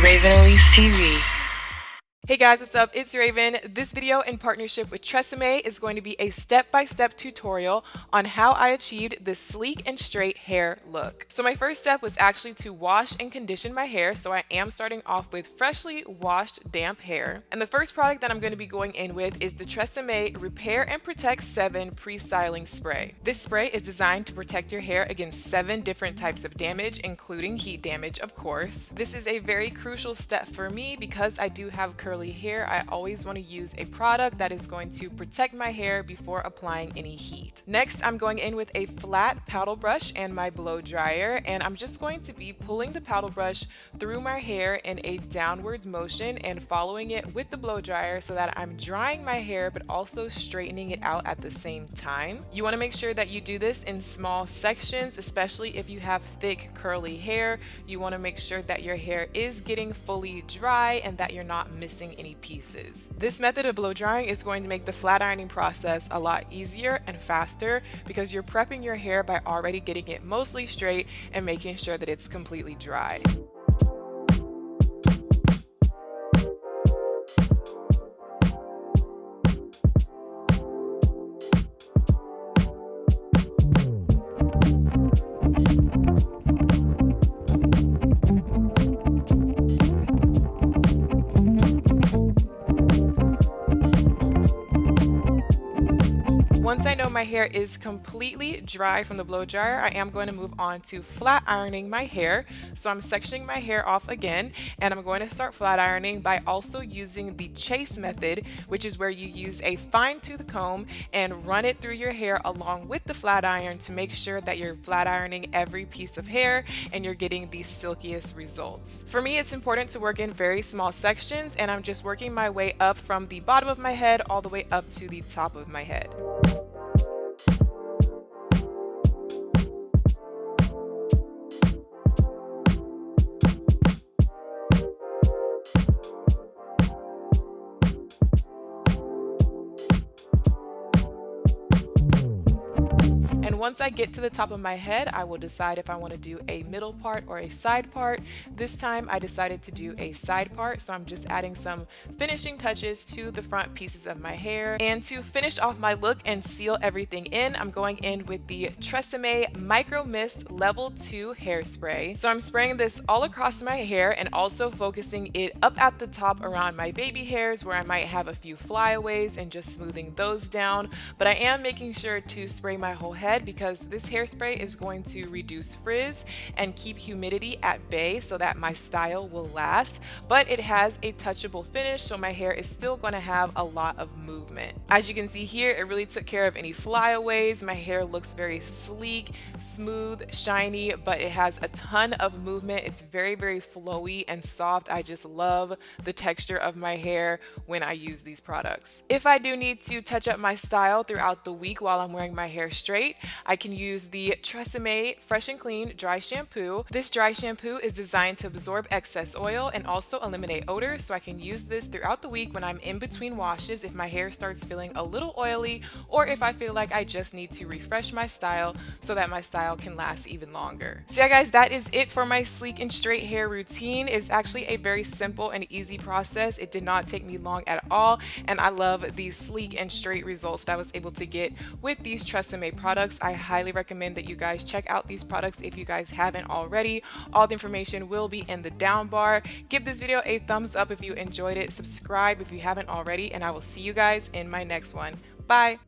Raven Elyse TV. Hey guys, what's up? It's Raven. This video in partnership with Tresemme is going to be a step-by-step tutorial on how I achieved this sleek and straight hair look. So my first step was actually to wash and condition my hair, so I am starting off with freshly washed damp hair. And the first product that I'm going to be going in with is the Tresemme Repair and Protect 7 Pre-Styling Spray. This spray is designed to protect your hair against 7 different types of damage, including heat damage, of course. This is a very crucial step for me because I do have curly hair. I always want to use a product that is going to protect my hair before applying any heat. Next, I'm going in with a flat paddle brush and my blow dryer, and I'm just going to be pulling the paddle brush through my hair in a downwards motion and following it with the blow dryer so that I'm drying my hair but also straightening it out at the same time. You want to make sure that you do this in small sections, especially if you have thick curly hair. You want to make sure that your hair is getting fully dry and that you're not missing any pieces. This method of blow drying is going to make the flat ironing process a lot easier and faster because you're prepping your hair by already getting it mostly straight and making sure that it's completely dry. Once I know my hair is completely dry from the blow dryer, I am going to move on to flat ironing my hair. So I'm sectioning my hair off again, and I'm going to start flat ironing by also using the chase method, which is where you use a fine tooth comb and run it through your hair along with the flat iron to make sure that you're flat ironing every piece of hair and you're getting the silkiest results. For me, it's important to work in very small sections, and I'm just working my way up from the bottom of my head all the way up to the top of my head. And once I get to the top of my head, I will decide if I want to do a middle part or a side part. This time I decided to do a side part, so I'm just adding some finishing touches to the front pieces of my hair. And to finish off my look and seal everything in, I'm going in with the Tresemme Micro Mist Level 2 Hairspray. So I'm spraying this all across my hair and also focusing it up at the top around my baby hairs where I might have a few flyaways and just smoothing those down. But I am making sure to spray my whole head because this hairspray is going to reduce frizz and keep humidity at bay so that my style will last, but it has a touchable finish, so my hair is still going to have a lot of movement. As you can see here, it really took care of any flyaways. My hair looks very sleek, smooth, shiny, but it has a ton of movement. It's very, very flowy and soft. I just love the texture of my hair when I use these products. If I do need to touch up my style throughout the week while I'm wearing my hair straight, I can use the Tresemme Fresh and Clean Dry Shampoo. This dry shampoo is designed to absorb excess oil and also eliminate odor, so I can use this throughout the week when I'm in between washes if my hair starts feeling a little oily or if I feel like I just need to refresh my style so that my style can last even longer. So yeah guys, that is it for my sleek and straight hair routine. It's actually a very simple and easy process. It did not take me long at all, and I love these sleek and straight results that I was able to get with these Tresemme products. I highly recommend that you guys check out these products if you guys haven't already. All the information will be in the down bar. Give this video a thumbs up if you enjoyed it. Subscribe if you haven't already, and I will see you guys in my next one. Bye!